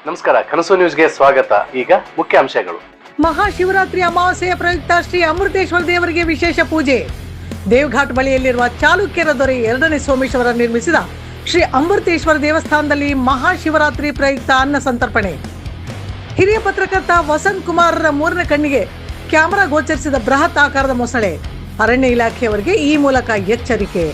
ನಮಸ್ಕಾರ, ಕನಸು ನ್ಯೂಸ್ಗೆ ಸ್ವಾಗತ. ಈಗ ಮುಖ್ಯಾಂಶಗಳು. ಮಹಾಶಿವರಾತ್ರಿ ಅಮಾವಾಸ್ಯೆಯ ಪ್ರಯುಕ್ತ ಶ್ರೀ ಅಮೃತೇಶ್ವರ ದೇವರಿಗೆ ವಿಶೇಷ ಪೂಜೆ. ದೇವಘಾಟ್ ಬಳಿಯಲ್ಲಿರುವ ಚಾಲುಕ್ಯರ ದೊರೆ 2ನೇ ಸೋಮೇಶ್ವರ ನಿರ್ಮಿಸಿದ ಶ್ರೀ ಅಮೃತೇಶ್ವರ ದೇವಸ್ಥಾನದಲ್ಲಿ ಮಹಾಶಿವರಾತ್ರಿ ಪ್ರಯುಕ್ತ ಅನ್ನ ಸಂತರ್ಪಣೆ. ಹಿರಿಯ ಪತ್ರಕರ್ತ ವಸಂತ್ ಕುಮಾರರ 3ನೇ ಕಣ್ಣಿಗೆ ಕ್ಯಾಮೆರಾ ಗೋಚರಿಸಿದ ಬೃಹತ್ ಆಕಾರದ ಮೊಸಳೆ. ಅರಣ್ಯ ಇಲಾಖೆಯವರಿಗೆ ಈ ಮೂಲಕ ಎಚ್ಚರಿಕೆ.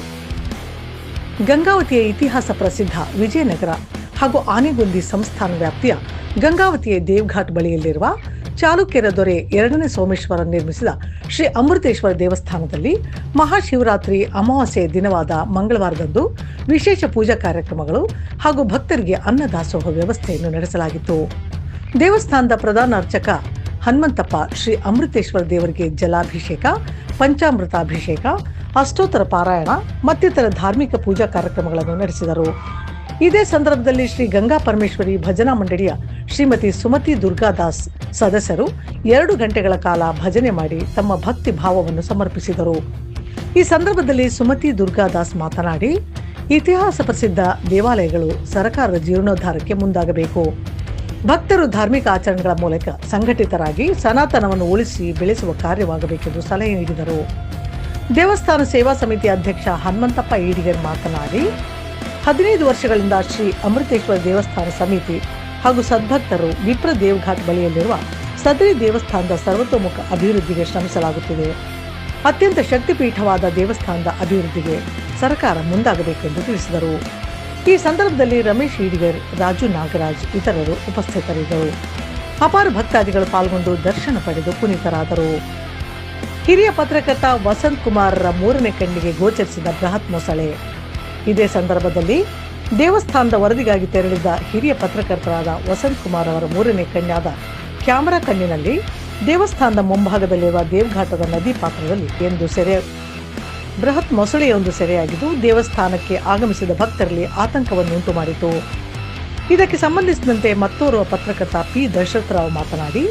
ಗಂಗಾವತಿಯ ಇತಿಹಾಸ ಪ್ರಸಿದ್ಧ ವಿಜಯನಗರ ಹಾಗೂ ಆನೆಗೊಂದಿ ಸಂಸ್ಥಾನ ವ್ಯಾಪ್ತಿಯ ಗಂಗಾವತಿಯ ದೇವಘಾಟ್ ಬಳಿಯಲ್ಲಿರುವ ಚಾಲುಕ್ಯರ ದೊರೆ 2ನೇ ಸೋಮೇಶ್ವರ ನಿರ್ಮಿಸಿದ ಶ್ರೀ ಅಮೃತೇಶ್ವರ ದೇವಸ್ಥಾನದಲ್ಲಿ ಮಹಾಶಿವರಾತ್ರಿ ಅಮಾವಾಸ್ಯೆಯ ದಿನವಾದ ಮಂಗಳವಾರದಂದು ವಿಶೇಷ ಪೂಜಾ ಕಾರ್ಯಕ್ರಮಗಳು ಹಾಗೂ ಭಕ್ತರಿಗೆ ಅನ್ನದಾಸೋಹ ವ್ಯವಸ್ಥೆಯನ್ನು ನಡೆಸಲಾಗಿತ್ತು. ದೇವಸ್ಥಾನದ ಪ್ರಧಾನ ಅರ್ಚಕ ಹನುಮಂತಪ್ಪ ಶ್ರೀ ಅಮೃತೇಶ್ವರ ದೇವರಿಗೆ ಜಲಾಭಿಷೇಕ, ಪಂಚಾಮೃತಾಭಿಷೇಕ, ಅಷ್ಟೋತ್ತರ ಪಾರಾಯಣ ಮತ್ತಿತರ ಧಾರ್ಮಿಕ ಪೂಜಾ ಕಾರ್ಯಕ್ರಮಗಳನ್ನು ನಡೆಸಿದರು. ಇದೇ ಸಂದರ್ಭದಲ್ಲಿ ಶ್ರೀ ಗಂಗಾ ಪರಮೇಶ್ವರಿ ಭಜನಾ ಮಂಡಳಿಯ ಶ್ರೀಮತಿ ಸುಮತಿ ದುರ್ಗಾದಾಸ್ ಸದಸ್ಯರು 2 ಗಂಟೆಗಳ ಕಾಲ ಭಜನೆ ಮಾಡಿ ತಮ್ಮ ಭಕ್ತಿ ಭಾವವನ್ನು ಸಮರ್ಪಿಸಿದರು. ಈ ಸಂದರ್ಭದಲ್ಲಿ ಸುಮತಿ ದುರ್ಗಾದಾಸ್ ಮಾತನಾಡಿ, ಇತಿಹಾಸ ಪ್ರಸಿದ್ಧ ದೇವಾಲಯಗಳು ಸರಕಾರದ ಜೀರ್ಣೋದ್ಧಾರಕ್ಕೆ ಮುಂದಾಗಬೇಕು. ಭಕ್ತರು ಧಾರ್ಮಿಕ ಆಚರಣೆಗಳ ಮೂಲಕ ಸಂಘಟಿತರಾಗಿ ಸನಾತನವನ್ನು ಉಳಿಸಿ ಬೆಳೆಸುವ ಕಾರ್ಯವಾಗಬೇಕೆಂದು ಸಲಹೆ ನೀಡಿದರು. ದೇವಸ್ಥಾನ ಸೇವಾ ಸಮಿತಿ ಅಧ್ಯಕ್ಷ ಹನುಮಂತಪ್ಪ ಈಡಿಗರ್ ಮಾತನಾಡಿ, 15 ವರ್ಷಗಳಿಂದ ಶ್ರೀ ಅಮೃತೇಶ್ವರ ದೇವಸ್ಥಾನ ಸಮಿತಿ ಹಾಗೂ ಸದ್ಭಕ್ತರು ವಿಪ್ರ ದೇವಘಾಟ್ ಬಳಿಯಲ್ಲಿರುವ ಸದರಿ ದೇವಸ್ಥಾನದ ಸರ್ವತೋಮುಖ ಅಭಿವೃದ್ಧಿಗೆ ಶ್ರಮಿಸಲಾಗುತ್ತಿದೆ. ಅತ್ಯಂತ ಶಕ್ತಿಪೀಠವಾದ ದೇವಸ್ಥಾನದ ಅಭಿವೃದ್ಧಿಗೆ ಸರ್ಕಾರ ಮುಂದಾಗಬೇಕೆಂದು ತಿಳಿಸಿದರು. ಈ ಸಂದರ್ಭದಲ್ಲಿ ರಮೇಶ್ ಈಡಿಗರ್, ರಾಜು ನಾಗರಾಜ್ ಇತರರು ಉಪಸ್ಥಿತರಿದ್ದರು. ಅಪಾರ ಭಕ್ತಾದಿಗಳು ಪಾಲ್ಗೊಂಡು ದರ್ಶನ ಪಡೆದು ಪುನೀತರಾದರು. ಹಿರಿಯ ಪತ್ರಕರ್ತ ವಸಂತ್ ಕುಮಾರರ 3ನೇ ಕಣ್ಣಿಗೆ ಗೋಚರಿಸಿದ ಬೃಹತ್ ಮೊಸಳೆ. ಇದೇ ಸಂದರ್ಭದಲ್ಲಿ ದೇವಸ್ಥಾನದ ವರದಿಗಾಗಿ ತೆರಳಿದ್ದ ಹಿರಿಯ ಪತ್ರಕರ್ತರಾದ ವಸಂತ್ ಕುಮಾರ್ ಅವರ 3ನೇ ಕಣ್ಣಾದ ಕ್ಯಾಮೆರಾ ಕಣ್ಣಿನಲ್ಲಿ ದೇವಸ್ಥಾನದ ಮುಂಭಾಗದಲ್ಲಿರುವ ದೇವಘಾಟದ ನದಿ ಪಾತ್ರದಲ್ಲಿ ಬೃಹತ್ ಮೊಸಳೆಯೊಂದು ಸೆರೆಯಾಗಿದ್ದು ದೇವಸ್ಥಾನಕ್ಕೆ ಆಗಮಿಸಿದ ಭಕ್ತರಲ್ಲಿ ಆತಂಕವನ್ನುಂಟು ಮಾಡಿತು. ಇದಕ್ಕೆ ಸಂಬಂಧಿಸಿದಂತೆ ಮತ್ತೋರ್ವ ಪತ್ರಕರ್ತ ಪಿ ದಶರಥರಾವ್ ಮಾತನಾಡಿ,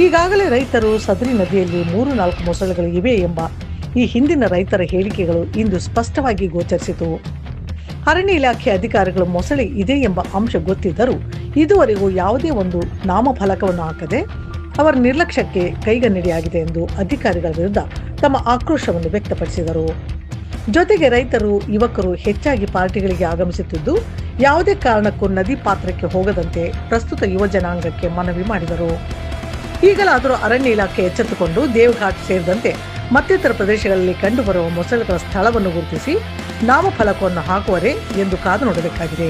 ಈಗಾಗಲೇ ರೈತರು ಸದರಿ ನದಿಯಲ್ಲಿ 3-4 ಮೊಸಳೆಗಳು ಇವೆ ಎಂಬ ಈ ಹಿಂದಿನ ರೈತರ ಹೇಳಿಕೆಗಳು ಇಂದು ಸ್ಪಷ್ಟವಾಗಿ ಗೋಚರಿಸಿತು. ಅರಣ್ಯ ಇಲಾಖೆ ಅಧಿಕಾರಿಗಳು ಮೊಸಳೆ ಇದೆ ಎಂಬ ಅಂಶ ಗೊತ್ತಿದ್ದರೂ ಇದುವರೆಗೂ ಯಾವುದೇ ಒಂದು ನಾಮಫಲಕವನ್ನು ಹಾಕದೆ ಅವರ ನಿರ್ಲಕ್ಷ್ಯಕ್ಕೆ ಕೈಗನ್ನಡಿಯಾಗಿದೆ ಎಂದು ಅಧಿಕಾರಿಗಳ ವಿರುದ್ಧ ತಮ್ಮ ಆಕ್ರೋಶವನ್ನು ವ್ಯಕ್ತಪಡಿಸಿದರು. ಜೊತೆಗೆ ರೈತರು, ಯುವಕರು ಹೆಚ್ಚಾಗಿ ಪಾರ್ಟಿಗಳಿಗೆ ಆಗಮಿಸುತ್ತಿದ್ದು ಯಾವುದೇ ಕಾರಣಕ್ಕೂ ನದಿ ಪಾತ್ರಕ್ಕೆ ಹೋಗದಂತೆ ಪ್ರಸ್ತುತ ಯುವ ಜನಾಂಗಕ್ಕೆ ಮನವಿ ಮಾಡಿದರು. ಈಗಲಾದರೂ ಅರಣ್ಯ ಇಲಾಖೆ ಎಚ್ಚೆತ್ತುಕೊಂಡು ದೇವಘಾಟ್ ಸೇರಿದಂತೆ ಮತ್ತಿತರ ಪ್ರದೇಶಗಳಲ್ಲಿ ಕಂಡುಬರುವ ಮೊಸಳೆಗಳ ಸ್ಥಳವನ್ನು ಗುರುತಿಸಿ ನಾಮಫಲಕವನ್ನು ಹಾಕುವರೆ ಎಂದು ಕಾದು ನೋಡಬೇಕಾಗಿದೆ.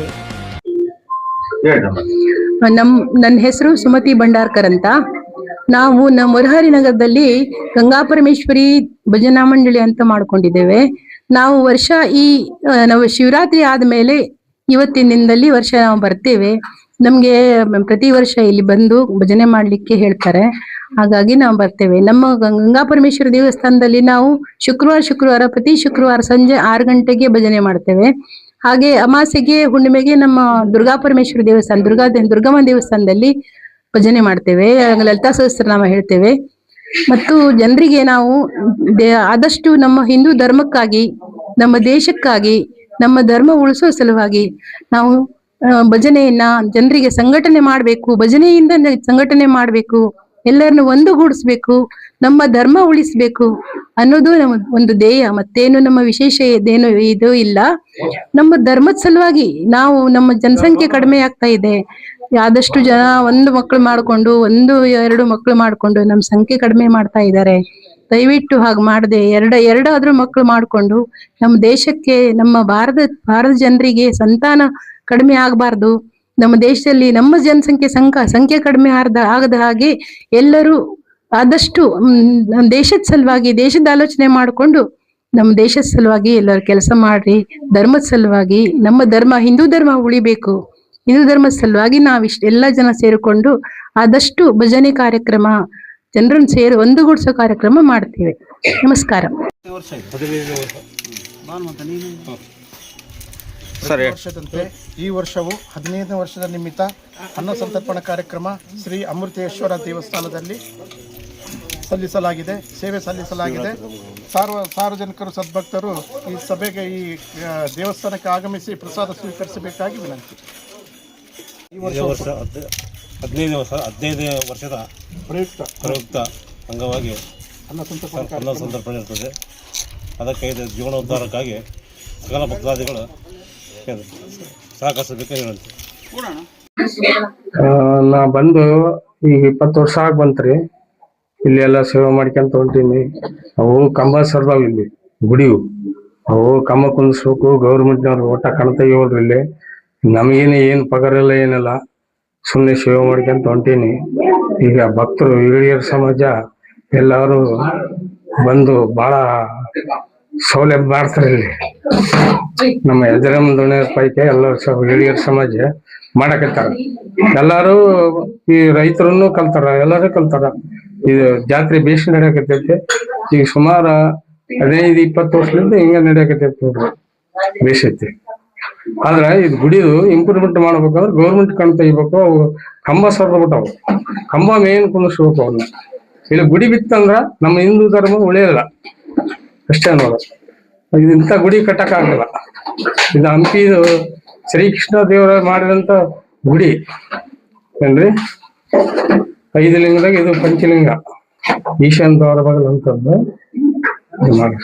ನನ್ನ ಹೆಸರು ಸುಮತಿ ಭಂಡಾರ್ಕರ್ ಅಂತ. ನಾವು ನಮ್ಮ ಮುರಹರಿ ನಗರದಲ್ಲಿ ಗಂಗಾ ಪರಮೇಶ್ವರಿ ಭಜನಾ ಮಂಡಳಿ ಅಂತ ಮಾಡ್ಕೊಂಡಿದ್ದೇವೆ. ನಾವು ನಾವು ಶಿವರಾತ್ರಿ ಆದ್ಮೇಲೆ ಇವತ್ತಿನ ದಿನದಲ್ಲಿ ವರ್ಷ ನಾವು ಬರ್ತೇವೆ. ನಮ್ಗೆ ಪ್ರತಿ ವರ್ಷ ಇಲ್ಲಿ ಬಂದು ಭಜನೆ ಮಾಡ್ಲಿಕ್ಕೆ ಹೇಳ್ತಾರೆ, ಹಾಗಾಗಿ ನಾವು ಬರ್ತೇವೆ. ನಮ್ಮ ಗಂಗಾ ಪರಮೇಶ್ವರ ದೇವಸ್ಥಾನದಲ್ಲಿ ನಾವು ಪ್ರತಿ ಶುಕ್ರವಾರ ಸಂಜೆ 6 ಗಂಟೆಗೆ ಭಜನೆ ಮಾಡ್ತೇವೆ. ಹಾಗೆ ಅಮಾಸೆಗೆ, ಹುಣ್ಣಿಮೆಗೆ ನಮ್ಮ ದುರ್ಗಾ ಪರಮೇಶ್ವರ ದೇವಸ್ಥಾನ, ದುರ್ಗಮ್ಮ ದೇವಸ್ಥಾನದಲ್ಲಿ ಭಜನೆ ಮಾಡ್ತೇವೆ. ಲಲಿತಾ ಸಹಸ್ರನಾಮ ಹೇಳ್ತೇವೆ. ಮತ್ತು ಜನರಿಗೆ ನಾವು ಆದಷ್ಟು ನಮ್ಮ ಹಿಂದೂ ಧರ್ಮಕ್ಕಾಗಿ, ನಮ್ಮ ದೇಶಕ್ಕಾಗಿ, ನಮ್ಮ ಧರ್ಮ ಉಳಿಸುವ ಸಲುವಾಗಿ ನಾವು ಭಜನೆಯನ್ನ ಜನರಿಗೆ ಸಂಘಟನೆ ಮಾಡ್ಬೇಕು, ಭಜನೆಯಿಂದ ಸಂಘಟನೆ ಮಾಡ್ಬೇಕು, ಎಲ್ಲರನ್ನು ಒಂದುಗೂಡಿಸ್ಬೇಕು, ನಮ್ಮ ಧರ್ಮ ಉಳಿಸ್ಬೇಕು ಅನ್ನೋದು ನಮ್ಮ ಒಂದು ಧ್ಯೇಯ. ಮತ್ತೇನು ನಮ್ಮ ವಿಶೇಷ ಇದೇನು ಇದು ಇಲ್ಲ. ನಮ್ಮ ಧರ್ಮದ ಸಲುವಾಗಿ ನಾವು, ನಮ್ಮ ಜನಸಂಖ್ಯೆ ಕಡಿಮೆ ಆಗ್ತಾ ಇದೆ. ಆದಷ್ಟು ಜನ 1 ಮಕ್ಕಳು ಮಾಡ್ಕೊಂಡು 1-2 ಮಕ್ಕಳು ಮಾಡ್ಕೊಂಡು ನಮ್ಮ ಸಂಖ್ಯೆ ಕಡಿಮೆ ಮಾಡ್ತಾ ಇದ್ದಾರೆ. ದಯವಿಟ್ಟು ಹಾಗೆ ಮಾಡದೆ ಎರಡಾದ್ರೂ ಮಕ್ಕಳು ಮಾಡ್ಕೊಂಡು ನಮ್ಮ ದೇಶಕ್ಕೆ, ನಮ್ಮ ಭಾರತ ಜನರಿಗೆ ಸಂತಾನ ಕಡಿಮೆ ಆಗಬಾರ್ದು. ನಮ್ಮ ದೇಶದಲ್ಲಿ ನಮ್ಮ ಜನಸಂಖ್ಯೆ ಸಂಖ್ಯೆ ಕಡಿಮೆ ಆಗದ ಹಾಗೆ ಎಲ್ಲರೂ ಆದಷ್ಟು ದೇಶದ ಸಲುವಾಗಿ, ದೇಶದ ಆಲೋಚನೆ ಮಾಡಿಕೊಂಡು ನಮ್ಮ ದೇಶದ ಸಲುವಾಗಿ ಎಲ್ಲರೂ ಕೆಲಸ ಮಾಡ್ರಿ. ಧರ್ಮದ ಸಲುವಾಗಿ, ನಮ್ಮ ಧರ್ಮ ಹಿಂದೂ ಧರ್ಮ ಉಳಿಬೇಕು. ಹಿಂದೂ ಧರ್ಮದ ಸಲುವಾಗಿ ಎಲ್ಲ ಜನ ಸೇರಿಕೊಂಡು ಆದಷ್ಟು ಭಜನೆ ಕಾರ್ಯಕ್ರಮ, ಜನರನ್ನು ಒಂದುಗೂಡಿಸೋ ಕಾರ್ಯಕ್ರಮ ಮಾಡ್ತೇವೆ. ನಮಸ್ಕಾರ. ವರ್ಷದಂತೆ ಈ ವರ್ಷವು 15ನೇ ವರ್ಷದ ನಿಮಿತ್ತ ಅನ್ನ ಸಂತರ್ಪಣಾ ಕಾರ್ಯಕ್ರಮ ಶ್ರೀ ಅಮೃತೇಶ್ವರ ದೇವಸ್ಥಾನದಲ್ಲಿ ಸೇವೆ ಸಲ್ಲಿಸಲಾಗಿದೆ. ಸಾರ್ವಜನಿಕರು, ಸದ್ಭಕ್ತರು ಈ ಸಭೆಗೆ, ಈ ದೇವಸ್ಥಾನಕ್ಕೆ ಆಗಮಿಸಿ ಪ್ರಸಾದ ಸ್ವೀಕರಿಸಬೇಕಾಗಿ ವಿನಂತಿ. ಇದೇ ವರ್ಷ 15ನೇ ವರ್ಷದ ಪ್ರಯುಕ್ತ ಅಂಗವಾಗಿ ಅನ್ನ ಸಂತರ್ಪಣೆ ಇರ್ತದೆ. ಅದಕ್ಕೆ ಇದು ಜೀವನೋದ್ಧಾರಕ್ಕಾಗಿ ಸಕಲ ಭಕ್ತಾದಿಗಳು ಸಹಕರಿಸಬೇಕಂತ ಹೇಳುತ್ತೆ. ನಾ ಬಂದು ಈಗ 20 ವರ್ಷ ಆಗಿ ಬಂತ್ರಿ. ಇಲ್ಲಿ ಎಲ್ಲ ಸೇವೆ ಮಾಡ್ಕೊಂತ ಹೊಂಟೀನಿ. ಅವು ಕಂಬ ಸರ್ದಾವ್ ಇಲ್ಲಿ ಗುಡಿವು. ಅವು ಕಂಬ ಕುಂದಿಸ್ಬೇಕು. ಗೌರ್ಮೆಂಟ್ನವ್ರು ಒಟ್ಟ ಕಣ್ ತೆಗಿಯೋಲ್ರಿ ಇಲ್ಲಿ. ನಮಗೇನು ಏನು ಪಗಾರ ಇಲ್ಲ ಏನಿಲ್ಲ, ಸುಮ್ಮನೆ ಸೇವೆ ಮಾಡ್ಕೊಂತ ಹೊಂಟೀನಿ. ಈಗ ಭಕ್ತರು ಹಿರಿಯರ ಸಮಾಜ ಎಲ್ಲರೂ ಬಂದು ಬಹಳ ಸೌಲಭ್ಯ ಮಾಡ್ತಾರೆ ಇಲ್ಲಿ. ನಮ್ಮ ಯಜರಾಮ ದೊಣ್ಣೆ ಪೈಕಿ ಎಲ್ಲರೂ ಹಿರಿಯರ ಸಮಾಜ ಮಾಡಕತ್ತಾರ. ಎಲ್ಲಾರು ಈ ರೈತರನ್ನು ಕಲ್ತಾರ, ಎಲ್ಲರೂ ಕಲ್ತಾರ. ಇದು ಜಾತ್ರೆ ಬೇಸಿ ನಡೆಯಕತ್ತೈತಿ. ಈಗ ಸುಮಾರು 15-20 ವರ್ಷದಿಂದ ಹಿಂಗ ನಡೆಯಕತ್ತೈತಿ ನೋಡ್ರಿ, ಬೇಸೈತಿ. ಆದ್ರ ಇದು ಗುಡಿದು ಇಂಪ್ರೂವ್ಮೆಂಟ್ ಮಾಡ್ಬೇಕಂದ್ರೆ ಗೌರ್ಮೆಂಟ್ ಕಣ್ ತೆಗಿಬೇಕು. ಅವು ಕಂಬ ಸರ್ದ್ಬಿಟ್ಟವು. ಕಂಬ ಮೇನ್ ಕುಂದಿಸ್ಬೇಕು ಅವನ್ನ. ಇಲ್ಲಿ ಗುಡಿ ಬಿತ್ತಂದ್ರ ನಮ್ಮ ಹಿಂದೂ ಧರ್ಮ ಉಳಿಯಲ್ಲ ಅಷ್ಟೇ ನೋಡು. ಇದು ಇಂಥ ಗುಡಿ ಕಟ್ಟಕ್ ಆಗಲ್ಲ. ಇದು ಹಂಪಿದು ಶ್ರೀಕೃಷ್ಣ ದೇವರ ಮಾಡಿದಂತ ಗುಡಿ ಏನ್ರಿ. 5 ಲಿಂಗದಾಗ ಇದು ಪಂಚಲಿಂಗ, ಈಶಾನ್ ದ್ವಾರ ಬಾಗಿಲು ಅಂತದ್ದು ಮಾಡಿ.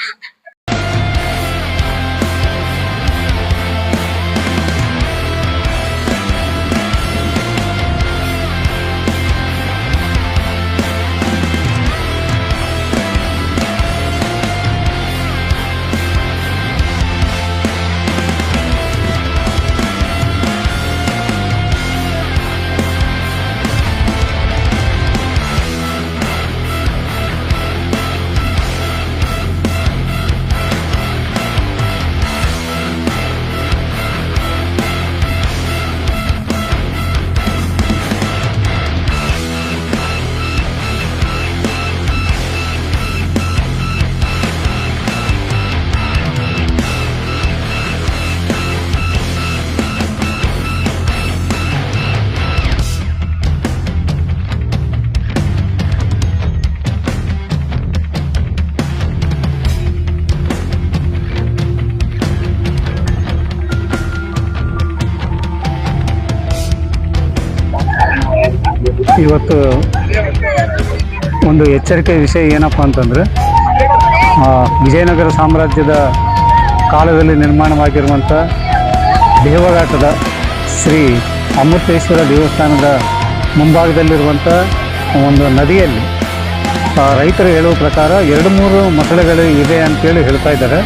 ಇವತ್ತು ಒಂದು ಎಚ್ಚರಿಕೆ ವಿಷಯ ಏನಪ್ಪ ಅಂತಂದರೆ, ವಿಜಯನಗರ ಸಾಮ್ರಾಜ್ಯದ ಕಾಲದಲ್ಲಿ ನಿರ್ಮಾಣವಾಗಿರುವಂಥ ದೇವಘಾಟದ ಶ್ರೀ ಅಮೃತೇಶ್ವರ ದೇವಸ್ಥಾನದ ಮುಂಭಾಗದಲ್ಲಿರುವಂಥ ಒಂದು ನದಿಯಲ್ಲಿ ರೈತರು ಹೇಳುವ ಪ್ರಕಾರ 2-3 ಮೊಸಳೆಗಳು ಇದೆ ಅಂತೇಳಿ ಹೇಳ್ತಾ ಇದ್ದಾರೆ.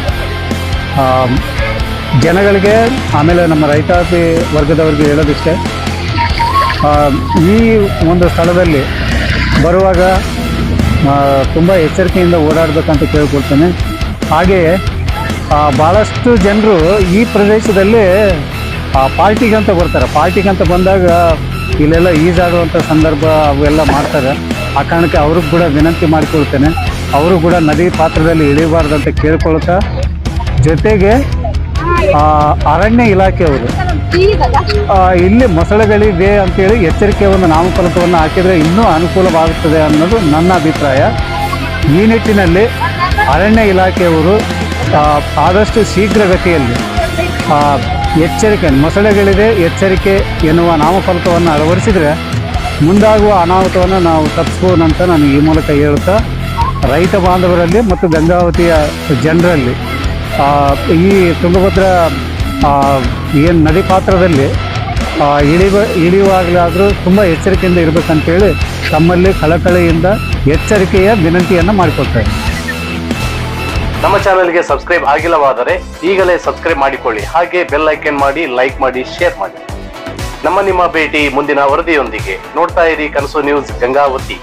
ಜನಗಳಿಗೆ, ಆಮೇಲೆ ನಮ್ಮ ರೈತಾಪಿ ವರ್ಗದವರಿಗೆ ಹೇಳೋದಿಷ್ಟೇ, ಈ ಒಂದು ಸ್ಥಳದಲ್ಲಿ ಬರುವಾಗ ತುಂಬ ಎಚ್ಚರಿಕೆಯಿಂದ ಓಡಾಡಬೇಕಂತ ಕೇಳ್ಕೊಳ್ತೇನೆ. ಹಾಗೆಯೇ ಭಾಳಷ್ಟು ಜನರು ಈ ಪ್ರದೇಶದಲ್ಲಿ ಪಾರ್ಟಿಗಂತ ಬರ್ತಾರೆ. ಪಾರ್ಟಿಗಂತ ಬಂದಾಗ ಇಲ್ಲೆಲ್ಲ ಈಜಾಡುವಂಥ ಸಂದರ್ಭ ಅವೆಲ್ಲ ಮಾಡ್ತಾರೆ. ಆ ಕಾರಣಕ್ಕೆ ಅವ್ರಿಗೆ ಕೂಡ ವಿನಂತಿ ಮಾಡಿಕೊಳ್ತೇನೆ, ಅವರು ಕೂಡ ನದಿ ಪಾತ್ರದಲ್ಲಿ ಇಳಿಬಾರ್ದಂತ ಕೇಳ್ಕೊಳ್ತಾ, ಜೊತೆಗೆ ಅರಣ್ಯ ಇಲಾಖೆಯವರು ಇಲ್ಲಿ ಮೊಸಳೆಗಳಿವೆ ಅಂತೇಳಿ ಎಚ್ಚರಿಕೆ ಒಂದು ನಾಮಫಲಕವನ್ನು ಹಾಕಿದರೆ ಇನ್ನೂ ಅನುಕೂಲವಾಗುತ್ತದೆ ಅನ್ನೋದು ನನ್ನ ಅಭಿಪ್ರಾಯ. ಈ ನಿಟ್ಟಿನಲ್ಲಿ ಅರಣ್ಯ ಇಲಾಖೆಯವರು ಆದಷ್ಟು ಶೀಘ್ರಗತಿಯಲ್ಲಿ ಎಚ್ಚರಿಕೆ, ಮೊಸಳೆಗಳಿದೆ ಎಚ್ಚರಿಕೆ ಎನ್ನುವ ನಾಮಫಲಕವನ್ನು ಅಳವಡಿಸಿದರೆ ಮುಂದಾಗುವ ಅನಾಹುತವನ್ನು ನಾವು ತಪ್ಪಿಸ್ಬೋದಂತ ನಾನು ಈ ಮೂಲಕ ಹೇಳುತ್ತಾ, ರೈತ ಬಾಂಧವರಲ್ಲಿ ಮತ್ತು ಗಂಗಾವತಿಯ ಜನರಲ್ಲಿ ಈ ತುಂಗಭದ್ರಾ ಏನು ನದಿ ಪಾತ್ರದಲ್ಲಿ ಇಳಿಯುವಾಗಲಾದರೂ ತುಂಬ ಎಚ್ಚರಿಕೆಯಿಂದ ಇರಬೇಕಂತೇಳಿ ತಮ್ಮಲ್ಲಿ ಕಳಕಳಿಯಿಂದ ಎಚ್ಚರಿಕೆಯ ವಿನಂತಿಯನ್ನು ಮಾಡಿಕೊಳ್ತಾರೆ. ನಮ್ಮ ಚಾನೆಲ್ಗೆ ಸಬ್ಸ್ಕ್ರೈಬ್ ಆಗಿಲ್ಲವಾದರೆ ಈಗಲೇ ಸಬ್ಸ್ಕ್ರೈಬ್ ಮಾಡಿಕೊಳ್ಳಿ. ಹಾಗೆ ಬೆಲ್ ಐಕನ್ ಮಾಡಿ, ಲೈಕ್ ಮಾಡಿ, ಶೇರ್ ಮಾಡಿ. ನಿಮ್ಮ ಭೇಟಿ ಮುಂದಿನ ವರದಿಯೊಂದಿಗೆ. ನೋಡ್ತಾ ಇರಿ ಕನಸು ನ್ಯೂಸ್ ಗಂಗಾವತಿ.